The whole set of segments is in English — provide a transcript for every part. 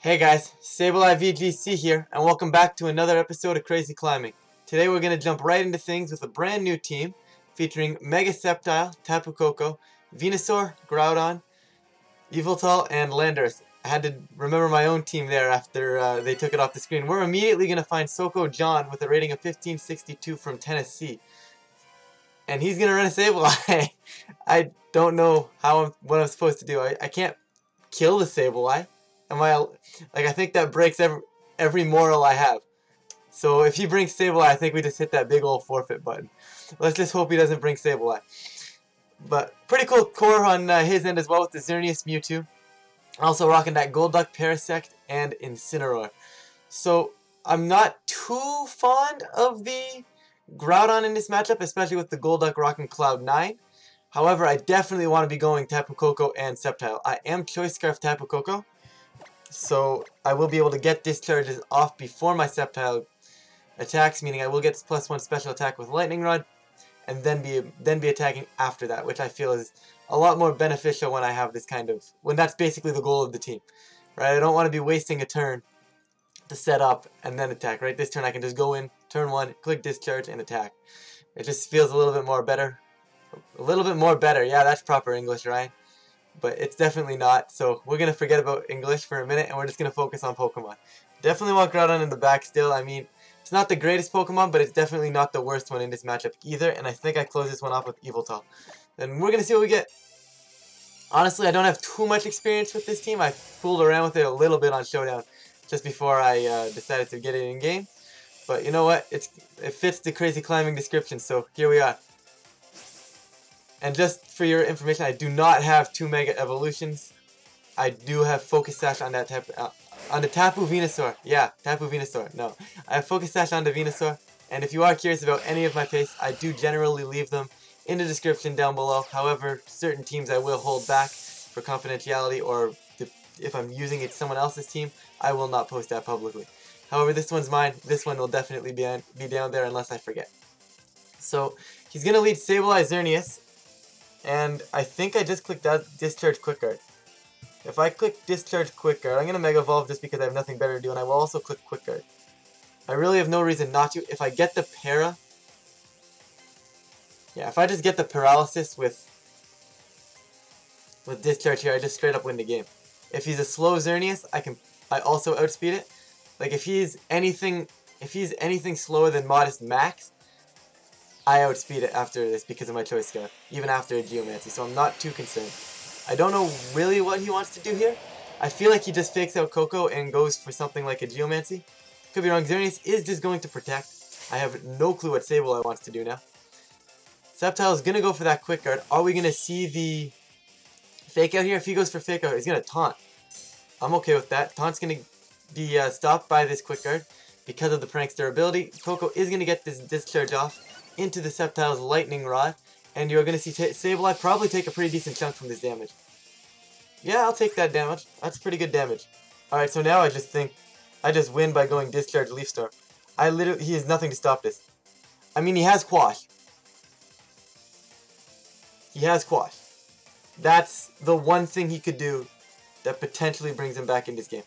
Hey guys, Sableye VGC here, and welcome back to another episode of Crazy Climbing. Today we're going to jump right into things with a brand new team featuring Mega-Sceptile, Tapu Koko, Venusaur, Groudon, Yveltal, and Landorus. I had to remember my own team there after they took it off the screen. We're immediately going to find Soko John with a rating of 1562 from Tennessee. And he's going to run a Sableye. I don't know what I'm supposed to do. I can't kill the Sableye. I think that breaks every moral I have. So if he brings Sableye, I think we just hit that big old forfeit button. Let's just hope he doesn't bring Sableye. But pretty cool core on his end as well with the Xerneas Mewtwo. Also rocking that Golduck, Parasect, and Incineroar. So I'm not too fond of the Groudon in this matchup, especially with the Golduck rocking Cloud 9. However, I definitely want to be going Tapu Koko and Sceptile. I am Choice Scarf Tapu Koko, so I will be able to get discharges off before my Sceptile attacks, meaning I will get +1 special attack with Lightning Rod, and then be attacking after that, which I feel is a lot more beneficial when I have this when that's basically the goal of the team, right? I don't want to be wasting a turn to set up and then attack, right? This turn I can just go in, turn 1, click discharge, and attack. It just feels a little bit more better. A little bit more better, yeah, that's proper English, right? But it's definitely not, so we're going to forget about English for a minute and we're just going to focus on Pokemon. Definitely want Groudon in the back still. I mean, it's not the greatest Pokemon, but it's definitely not the worst one in this matchup either, and I think I close this one off with Yveltal. Then we're going to see what we get. Honestly, I don't have too much experience with this team. I fooled around with it a little bit on Showdown just before I decided to get it in game. But you know what? It fits the Crazy Climbing description, so here we are. And just for your information, I do not have 2 Mega Evolutions. I do have Focus Sash on that on the Tapu Venusaur. Yeah, Tapu Venusaur. No, I have Focus Sash on the Venusaur. And if you are curious about any of my picks, I do generally leave them in the description down below. However, certain teams I will hold back for confidentiality, or if I'm using it someone else's team, I will not post that publicly. However, this one's mine. This one will definitely be down there unless I forget. So he's gonna lead Sableye Xerneas. And I think I just clicked that Discharge Quick Guard. If I click Discharge Quick Guard, I'm going to Mega Evolve just because I have nothing better to do, and I will also click Quick Guard. I really have no reason not to. If I get the Para... Yeah, if I just get the Paralysis with Discharge here, I just straight up win the game. If he's a slow Xerneas, I also outspeed it. Like if he's anything slower than Modest Max, I outspeed it after this because of my Choice Scarf, even after a Geomancy, so I'm not too concerned. I don't know really what he wants to do here. I feel like he just fakes out Koko and goes for something like a Geomancy. Could be wrong. Xerneas is just going to protect. I have no clue what Sableye wants to do now. Sceptile is going to go for that Quick Guard. Are we going to see the fake out here? If he goes for fake out, he's going to taunt. I'm okay with that. Taunt's going to be stopped by this Quick Guard because of the Prankster ability. Koko is going to get this discharge off into the Sceptile's Lightning Rod, and you're going to see Sableye probably take a pretty decent chunk from this damage. Yeah, I'll take that damage. That's pretty good damage. Alright, so now I just win by going Discharge Leaf Storm. He has nothing to stop this. I mean, he has Quash. He has Quash. That's the one thing he could do that potentially brings him back in this game.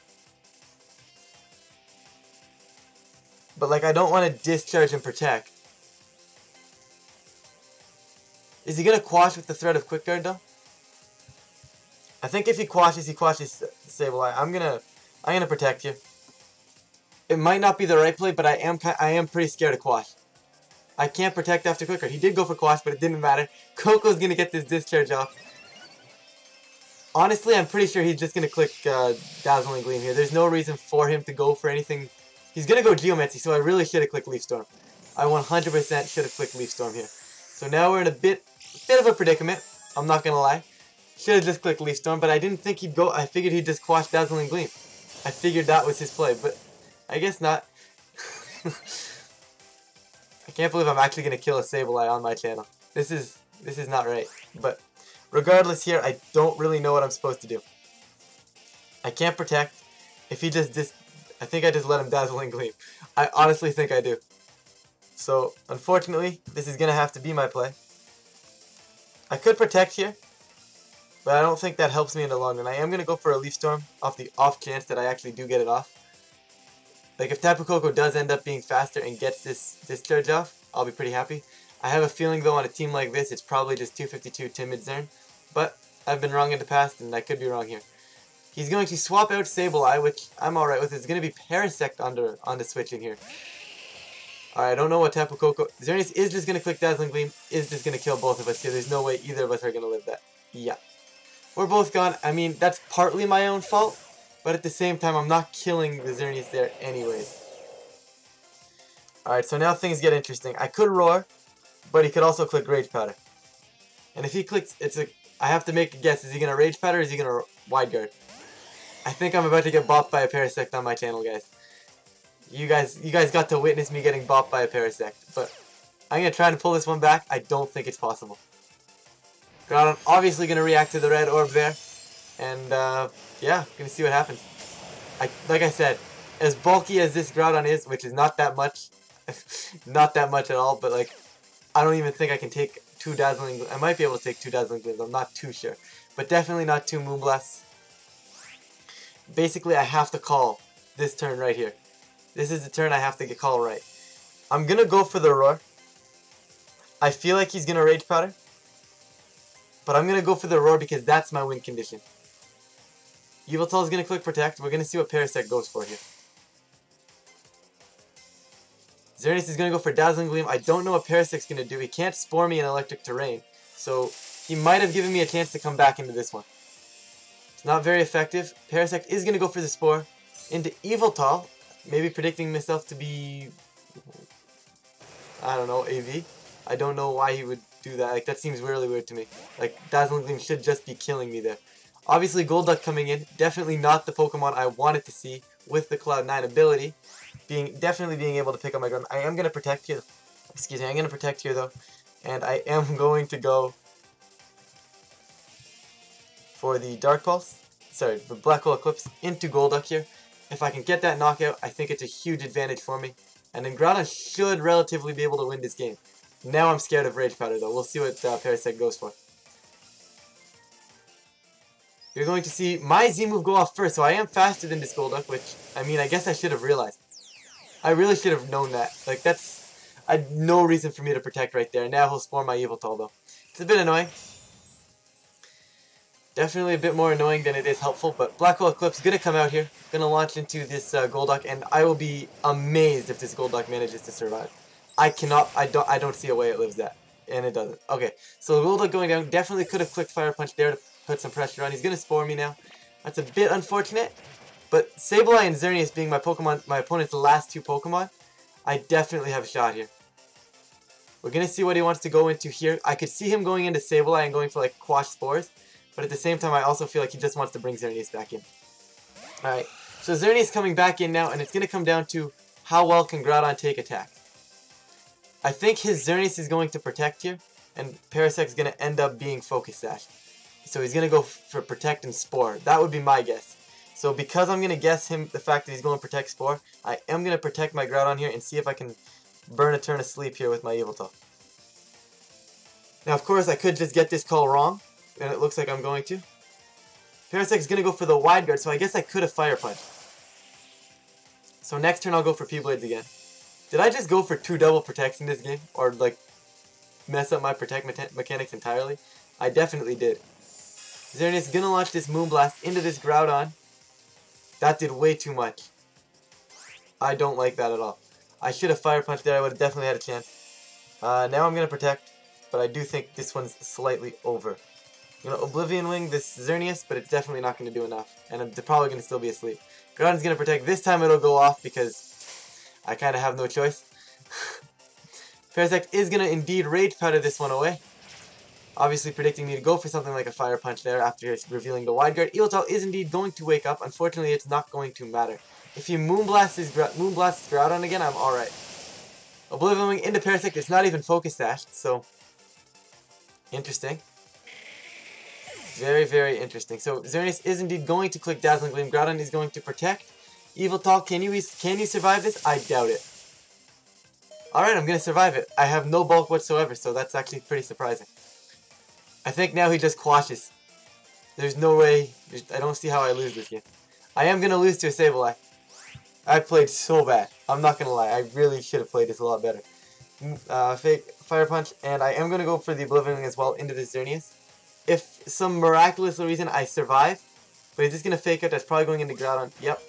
But like, I don't want to discharge and protect. Is he going to Quash with the threat of Quick Guard though? I think if he quashes Sableye. I'm gonna protect you. It might not be the right play, but I am pretty scared of Quash. I can't protect after Quick Guard. He did go for Quash, but it didn't matter. Koko's gonna get this discharge off. Honestly, I'm pretty sure he's just gonna click Dazzling Gleam here. There's no reason for him to go for anything. He's gonna go Geomancy, so I really should have clicked Leaf Storm. I 100% should have clicked Leaf Storm here. So now we're in a bit of a predicament. I'm not gonna lie. Should have just clicked Leaf Storm, but I didn't think he'd go. I figured he'd just quash Dazzling Gleam. I figured that was his play, but I guess not. I can't believe I'm actually gonna kill a Sableye on my channel. This is not right. But regardless here, I don't really know what I'm supposed to do. I can't protect. If he I think I just let him Dazzling Gleam. I honestly think I do. So unfortunately, this is gonna have to be my play. I could protect here. but I don't think that helps me in the long run. I am going to go for a Leaf Storm off the off chance that I actually do get it off. Like, if Tapu Koko does end up being faster and gets this discharge off, I'll be pretty happy. I have a feeling, though, on a team like this, it's probably just 252 Timid Zern. But I've been wrong in the past, and I could be wrong here. He's going to swap out Sableye, which I'm alright with. It's going to be Parasect on the switch in here. Alright, I don't know what Tapu Koko... Xerneas is just going to click Dazzling Gleam, is just going to kill both of us here. There's no way either of us are going to live that. Yeah. We're both gone. I mean, that's partly my own fault, but at the same time, I'm not killing the Xerneas there anyways. Alright, so now things get interesting. I could Roar, but he could also click Rage Powder. And if he clicks, I have to make a guess. Is he going to Rage Powder or is he going to Wide Guard? I think I'm about to get bopped by a Parasect on my channel, guys. You guys got to witness me getting bopped by a Parasect, but I'm going to try and pull this one back. I don't think it's possible. Groudon obviously going to react to the red orb there, and yeah, going to see what happens. Like I said, as bulky as this Groudon is, which is not that much, not that much at all, but like, I don't even think I can take 2 Dazzling Gleams. I might be able to take 2 Dazzling Gleams, I'm not too sure. But definitely not 2 Moonblasts. Basically, I have to call this turn right here. This is the turn I have to call right. I'm going to go for the Roar. I feel like he's going to Rage Powder. But I'm going to go for the Roar because that's my win condition. Yveltal is going to click Protect. We're going to see what Parasect goes for here. Xerneas is going to go for Dazzling Gleam. I don't know what Parasect's going to do. He can't Spore me in Electric Terrain. So he might have given me a chance to come back into this one. Not very effective. Parasect is going to go for the Spore into Yveltal, maybe predicting myself to be, I don't know, AV. I don't know why he would do that. Like, that seems really weird to me. Like, Dazzling Gleam should just be killing me there. Obviously, Golduck coming in. Definitely not the Pokemon I wanted to see with the Cloud9 ability. Definitely being able to pick up my gun. I am going to protect here. Excuse me, I'm going to protect here, though. And I am going to go for the Dark Pulse, sorry, the Black Hole Eclipse into Golduck here. If I can get that knockout, I think it's a huge advantage for me. And then Groudon should relatively be able to win this game. Now I'm scared of Rage Powder though. We'll see what Parasect goes for. You're going to see my Z move go off first, so I am faster than this Golduck, which, I mean, I guess I should have realized. I really should have known that. Like, I had no reason for me to protect right there. Now he'll Spore my Yveltal though. It's a bit annoying. Definitely a bit more annoying than it is helpful, but Black Hole Eclipse is going to come out here, going to launch into this Golduck, and I will be amazed if this Golduck manages to survive. I don't see a way it lives that, and it doesn't. Okay, so Golduck going down, definitely could have clicked Fire Punch there to put some pressure on. He's going to Spore me now. That's a bit unfortunate, but Sableye and Xerneas being my opponent's last 2 Pokemon, I definitely have a shot here. We're going to see what he wants to go into here. I could see him going into Sableye and going for like Quash Spores. But at the same time, I also feel like he just wants to bring Xerneas back in. Alright, so Xerneas coming back in now, and it's going to come down to how well can Groudon take attack. I think his Xerneas is going to Protect here, and Parasect's going to end up being Focus Sash. So he's going to go for Protect and Spore. That would be my guess. So because I'm going to guess the fact that he's going to Protect Spore, I am going to protect my Groudon here and see if I can burn a turn of sleep here with my Yveltal. Now, of course, I could just get this call wrong. And it looks like I'm going to. Parasect's going to go for the Wide Guard, so I guess I could have Fire Punch. So next turn I'll go for P-Blades again. Did I just go for 2 double protects in this game? Or like mess up my protect mechanics entirely? I definitely did. Xerneas going to launch this Moonblast into this Groudon. That did way too much. I don't like that at all. I should have Fire Punched there, I would have definitely had a chance. Now I'm going to Protect, but I do think this one's slightly over. I'm going to Oblivion Wing this Xerneas, but it's definitely not going to do enough. And I'm probably going to still be asleep. Groudon's going to Protect. This time it'll go off because I kind of have no choice. Parasect is going to indeed Rage Powder this one away. Obviously predicting me to go for something like a Fire Punch there after revealing the Wide Guard. Yveltal is indeed going to wake up. Unfortunately, it's not going to matter. If he Moonblasts Groudon again, I'm alright. Oblivion Wing into Parasect. It's not even Focus Sashed, so interesting. Very, very interesting. So Xerneas is indeed going to click Dazzling Gleam. Groudon is going to Protect. Yveltal, can you survive this? I doubt it. Alright, I'm going to survive it. I have no bulk whatsoever, so that's actually pretty surprising. I think now he just quashes. There's no way. I don't see how I lose this game. I am going to lose to a Sableye. I played so bad. I'm not going to lie. I really should have played this a lot better. Fake Fire Punch, and I am going to go for the Oblivion as well into the Xerneas. If some miraculous reason I survive, but he's just going to fake out, that's probably going into Groudon. Yep.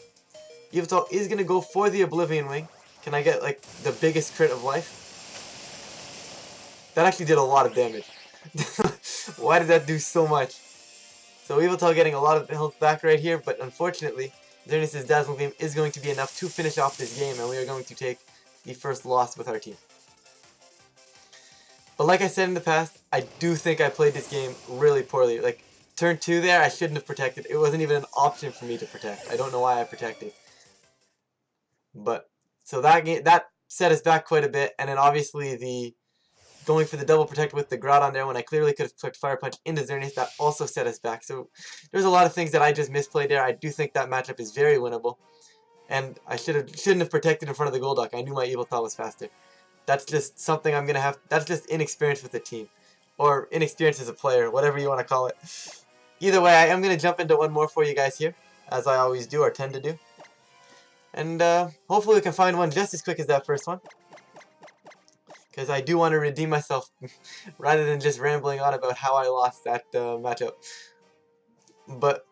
Yveltal is going to go for the Oblivion Wing. Can I get, like, the biggest crit of life? That actually did a lot of damage. Why did that do so much? So Yveltal getting a lot of health back right here, but unfortunately, Xerneas' Dazzling Gleam is going to be enough to finish off this game, and we are going to take the first loss with our team. But like I said in the past, I do think I played this game really poorly. Like, turn 2 there, I shouldn't have protected. It wasn't even an option for me to protect. I don't know why I protected. But, so that set us back quite a bit, and then obviously the going for the double protect with the Groudon there when I clearly could have clicked Fire Punch into Xerneas, that also set us back. So there's a lot of things that I just misplayed there. I do think that matchup is very winnable. And I shouldn't have protected in front of the Golduck. I knew my Yveltal was faster. That's just something I'm going to have. That's just inexperience with the team. Or inexperience as a player, whatever you want to call it. Either way, I am going to jump into one more for you guys here, as I always do or tend to do. And hopefully we can find one just as quick as that first one. Because I do want to redeem myself rather than just rambling on about how I lost that matchup. But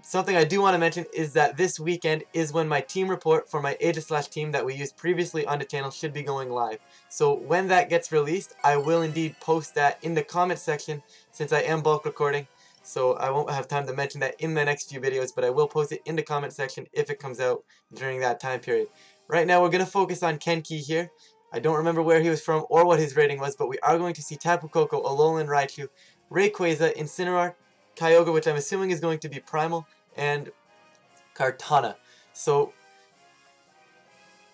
something I do want to mention is that this weekend is when my team report for my Aegis team that we used previously on the channel should be going live. So when that gets released, I will indeed post that in the comment section since I am bulk recording. So I won't have time to mention that in the next few videos, but I will post it in the comment section if it comes out during that time period. Right now we're going to focus on Kenki here. I don't remember where he was from or what his rating was, but we are going to see Tapu Koko, Alolan Raichu, Rayquaza, Incineroar, Kyogre, which I'm assuming is going to be Primal, and Kartana. So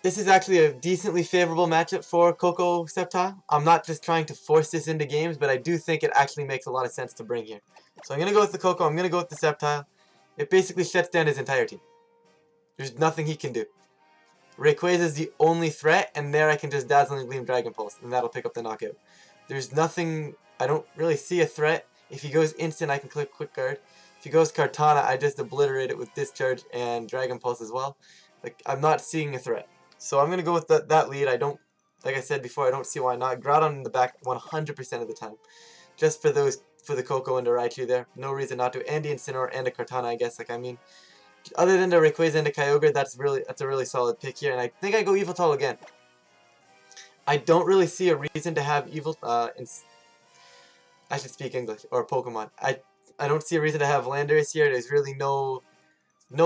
this is actually a decently favorable matchup for Mega-Sceptile. I'm not just trying to force this into games, but I do think it actually makes a lot of sense to bring here. So I'm going to go with the Koko, I'm going to go with the Sceptile. It basically shuts down his entire team. There's nothing he can do. Rayquaza is the only threat, and there I can just Dazzling Gleam Dragon Pulse, and that'll pick up the knockout. There's nothing, I don't really see a threat. If he goes instant, I can click Quick Guard. If he goes Kartana, I just obliterate it with Discharge and Dragon Pulse as well. Like, I'm not seeing a threat. So I'm going to go with that lead. I don't, like I said before, I don't see why not. Groudon in the back 100% of the time. Just for the Koko and the Raichu there. No reason not to. And the Incineroar and the Kartana, I guess. Like, I mean, other than the Rayquaza and the Kyogre, that's a really solid pick here. And I think I go Yveltal again. I don't really see a reason to have I should speak English, or Pokemon. I don't see a reason to have Landorus here. There's really no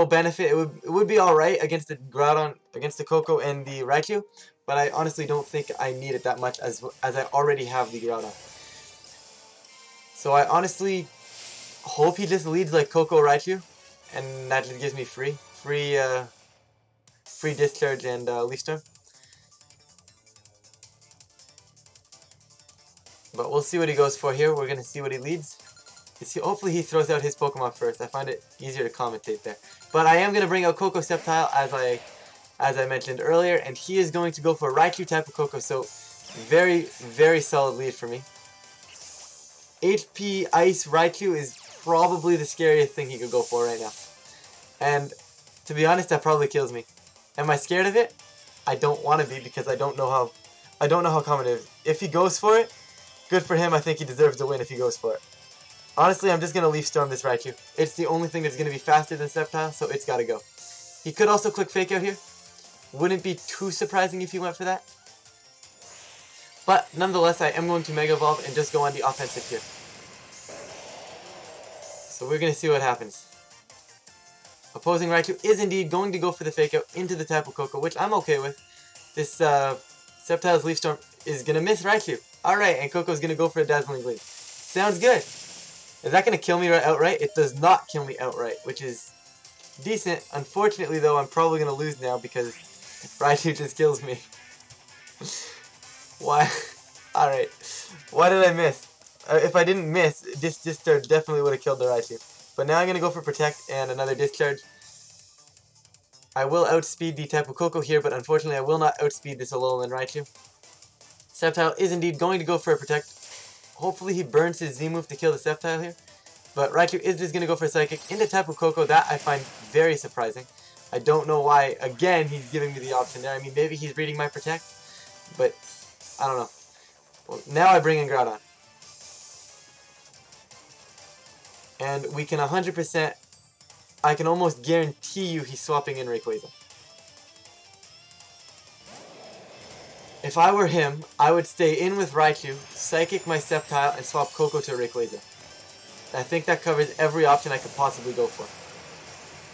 benefit. It would be alright against the Groudon, against the Koko and the Raichu, but I honestly don't think I need it that much as I already have the Groudon. So I honestly hope he just leads like Koko Raichu, and that just gives me free Discharge and Leaf Storm. But we'll see what he goes for here. We're going to see what he leads. Hopefully he throws out his Pokemon first. I find it easier to commentate there. But I am going to bring out Mega-Sceptile as I mentioned earlier. And he is going to go for Raichu, Tapu Koko. So very, very solid lead for me. HP Ice Raichu is probably the scariest thing he could go for right now. And to be honest, that probably kills me. Am I scared of it? I don't want to be because I don't know how common it is. If he goes for it, good for him. I think he deserves to win if he goes for it. Honestly, I'm just going to Leaf Storm this Raichu. It's the only thing that's going to be faster than Sceptile, so it's got to go. He could also click Fake Out here. Wouldn't be too surprising if he went for that. But nonetheless, I am going to Mega Evolve and just go on the offensive here. So we're going to see what happens. Opposing Raichu is indeed going to go for the Fake Out into the Tapu Koko, which I'm okay with. This Sceptile's Leaf Storm is going to miss Raichu. Alright, and Koko's going to go for a Dazzling Gleam. Sounds good. Is that going to kill me outright? It does not kill me outright, which is decent. Unfortunately, though, I'm probably going to lose now because Raichu just kills me. Why? Alright. Why did I miss? If I didn't miss, this Discharge definitely would have killed the Raichu. But now I'm going to go for Protect and another Discharge. I will outspeed the Tapu Koko here, but unfortunately I will not outspeed this Alolan Raichu. Sceptile is indeed going to go for a Protect. Hopefully he burns his Z move to kill the Sceptile here. But Raichu is just going to go for Psychic into Tapu Koko. That I find very surprising. I don't know why, again, he's giving me the option there. I mean, maybe he's reading my Protect, but I don't know. Well, now I bring in Groudon. And we can 100%, I can almost guarantee you he's swapping in Rayquaza. If I were him, I would stay in with Raichu, Psychic my Sceptile, and swap Koko to Rayquaza. I think that covers every option I could possibly go for.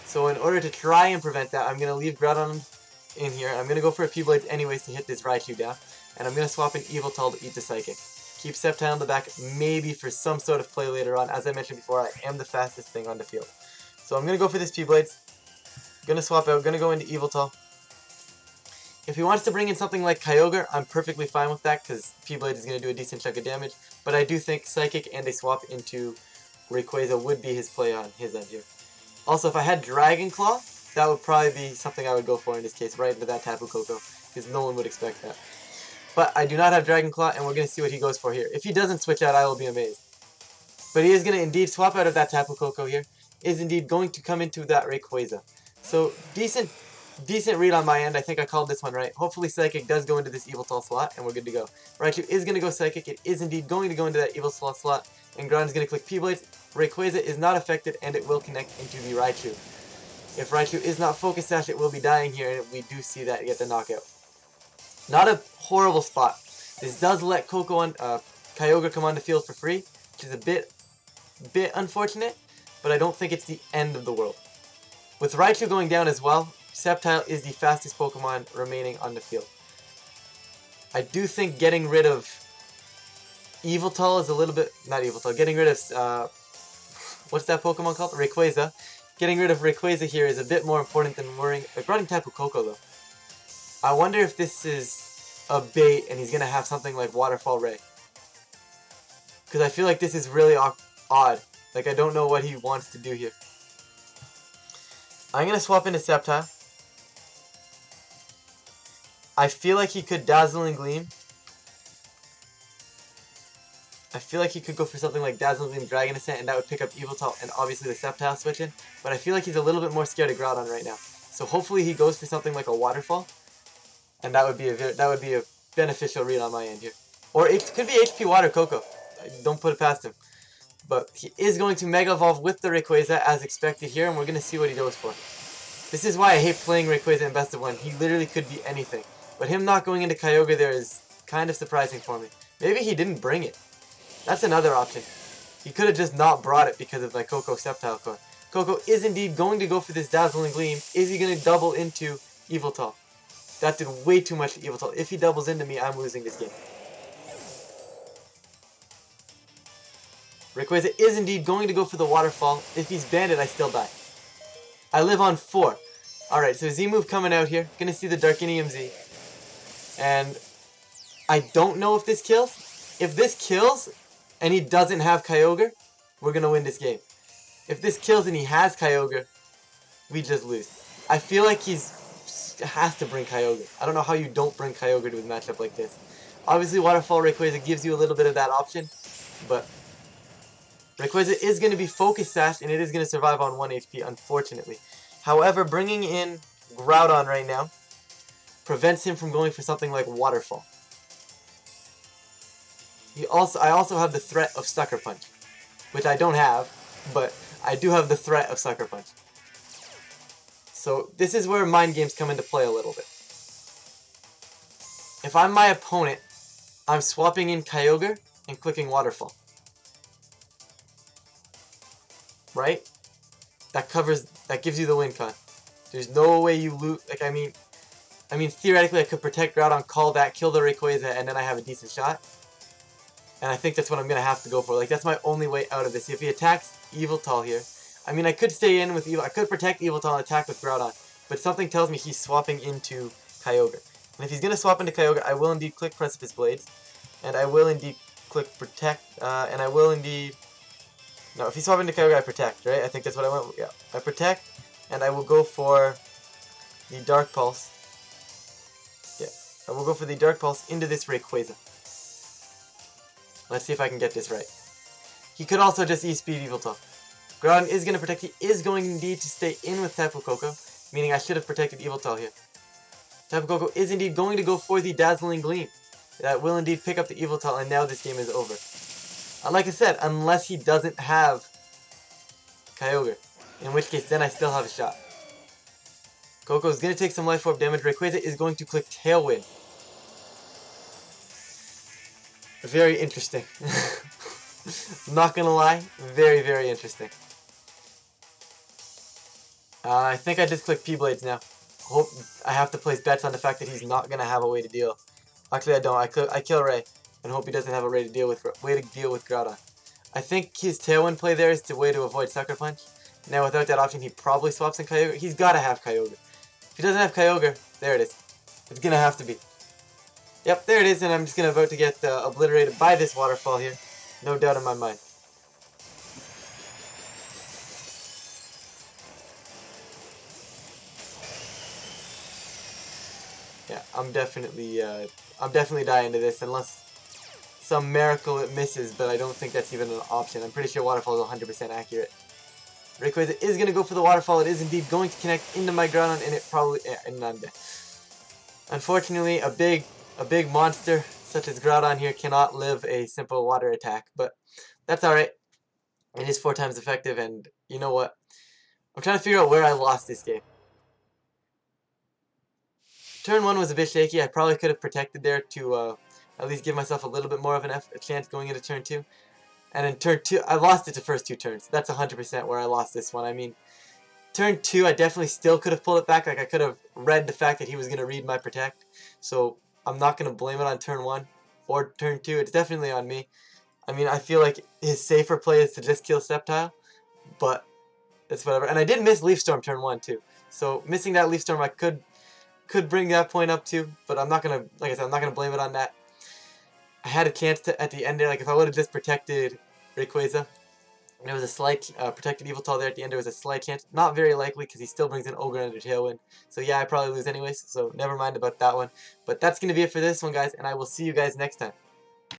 So in order to try and prevent that, I'm going to leave Groudon in here. I'm going to go for a P-Blades anyways to hit this Raichu down. And I'm going to swap in Yveltal to eat the Psychic. Keep Sceptile in the back, maybe for some sort of play later on. As I mentioned before, I am the fastest thing on the field. So I'm going to go for this P-Blades. Going to swap out, going to go into Yveltal. If he wants to bring in something like Kyogre, I'm perfectly fine with that, because P-Blade is going to do a decent chunk of damage. But I do think Psychic and a swap into Rayquaza would be his play on his end here. Also, if I had Dragon Claw, that would probably be something I would go for in this case, right into that Tapu Koko, because no one would expect that. But I do not have Dragon Claw, and we're going to see what he goes for here. If he doesn't switch out, I will be amazed. But he is going to indeed swap out of that Tapu Koko here, is indeed going to come into that Rayquaza. So, decent read on my end. I think I called this one right. Hopefully Psychic does go into this Yveltal slot, and we're good to go. Raichu is going to go Psychic. It is indeed going to go into that Yveltal slot, and Groudon is going to click P-Blades. Rayquaza is not affected, and it will connect into the Raichu. If Raichu is not Focus Sash, it will be dying here, and we do see that get the knockout. Not a horrible spot. This does let Kyogre come on the field for free, which is a bit unfortunate, but I don't think it's the end of the world. With Raichu going down as well, Sceptile is the fastest Pokemon remaining on the field. I do think getting rid of Yveltal is a little bit... Not Yveltal, getting rid of... what's that Pokemon called? Rayquaza. Getting rid of Rayquaza here is a bit more important than worrying... I brought in Tapu Koko though. I wonder if this is a bait and he's going to have something like Waterfall Ray. Because I feel like this is really odd. Like, I don't know what he wants to do here. I'm going to swap into Sceptile. I feel like he could Dazzling Gleam. I feel like he could go for something like Dazzling Gleam Dragon Ascent, and that would pick up Yveltal and obviously the Sceptile switch in. But I feel like he's a little bit more scared of Groudon right now. So hopefully he goes for something like a Waterfall, and that would be a beneficial read on my end here. Or it could be HP Water Koko. Don't put it past him. But he is going to Mega Evolve with the Rayquaza as expected here, and we're going to see what he goes for. This is why I hate playing Rayquaza in Best of 1. He literally could be anything. But him not going into Kyogre there is kind of surprising for me. Maybe he didn't bring it. That's another option. He could have just not brought it because of my Koko Sceptile core. Koko is indeed going to go for this Dazzling Gleam. Is he going to double into Yveltal? That did way too much to Yveltal. If he doubles into me, I'm losing this game. Rayquaza is indeed going to go for the Waterfall. If he's banded, I still die. I live on 4. Alright, so Z-move coming out here. Gonna see the Darkinium Z. And I don't know if this kills. If this kills, and he doesn't have Kyogre, we're gonna win this game. If this kills and he has Kyogre, we just lose. I feel like has to bring Kyogre. I don't know how you don't bring Kyogre to a matchup like this. Obviously, Waterfall Rayquaza gives you a little bit of that option, but Rayquaza is going to be Focus Sash, and it is going to survive on 1 HP, unfortunately. However, bringing in Groudon right now prevents him from going for something like Waterfall. I also have the threat of Sucker Punch, which I don't have, but I do have the threat of Sucker Punch. So this is where mind games come into play a little bit. If I'm my opponent, I'm swapping in Kyogre and clicking Waterfall. Right? That gives you the win con. There's no way you lose. Like, I mean, theoretically I could protect Groudon, call that, kill the Rayquaza, and then I have a decent shot. And I think that's what I'm going to have to go for. Like, that's my only way out of this. If he attacks Yveltal here, I mean, I could stay in with I could protect Yveltal and attack with Groudon, but something tells me he's swapping into Kyogre. And if he's going to swap into Kyogre, I will indeed click Precipice Blades, and I will indeed click Protect, and I will indeed... No, if he's swapping into Kyogre, I Protect, right? I think that's what I went with. Yeah, I Protect, and I will go for the Dark Pulse. Yeah, I will go for the Dark Pulse into this Rayquaza. Let's see if I can get this right. He could also just E-Speed Yveltal. Groudon is going to protect. He is going indeed to stay in with Tapu Koko, meaning I should have protected Yveltal here. Tapu Koko is indeed going to go for the Dazzling Gleam. That will indeed pick up the Yveltal, and now this game is over. Like I said, unless he doesn't have Kyogre, in which case then I still have a shot. Koko is going to take some Life Orb damage. Rayquaza is going to click Tailwind. Very interesting. Not gonna lie, very, very interesting. I think I just clicked P-Blades now. Hope I have to place bets on the fact that he's not gonna have a way to deal. Actually, I don't. I kill Ray and hope he doesn't have a way to deal with Groudon. I think his Tailwind play there is the way to avoid Sucker Punch. Now, without that option, he probably swaps in Kyogre. He's gotta have Kyogre. If he doesn't have Kyogre, there it is. It's gonna have to be. Yep, there it is, and I'm just gonna about to get obliterated by this waterfall here. No doubt in my mind. Yeah, I'm definitely dying to this unless some miracle it misses, but I don't think that's even an option. I'm pretty sure waterfall is 100% accurate. Rayquaza is gonna go for the waterfall. It is indeed going to connect into my Groudon, and it probably and I'm dead. Unfortunately, a big monster such as Groudon here cannot live a simple water attack, but that's alright. It is 4 times effective, and you know what? I'm trying to figure out where I lost this game. Turn 1 was a bit shaky. I probably could have protected there to at least give myself a little bit more of a chance going into turn 2. And in turn 2, I lost it to first 2 turns. That's 100% where I lost this one. I mean, turn 2, I definitely still could have pulled it back. Like, I could have read the fact that he was going to read my protect. So, I'm not going to blame it on turn 1 or turn 2. It's definitely on me. I mean, I feel like his safer play is to just kill Sceptile. But, it's whatever. And I did miss Leaf Storm turn 1 too. So, missing that Leaf Storm, I could bring that point up too. But I'm not going to, like I said, I'm not going to blame it on that. I had a chance to, at the end there, like if I would have just protected Rayquaza, and there was a slight protected Yveltal there at the end, there was a slight chance. Not very likely because he still brings in Ogre under Tailwind. So yeah, I probably lose anyways, so never mind about that one. But that's going to be it for this one, guys, and I will see you guys next time.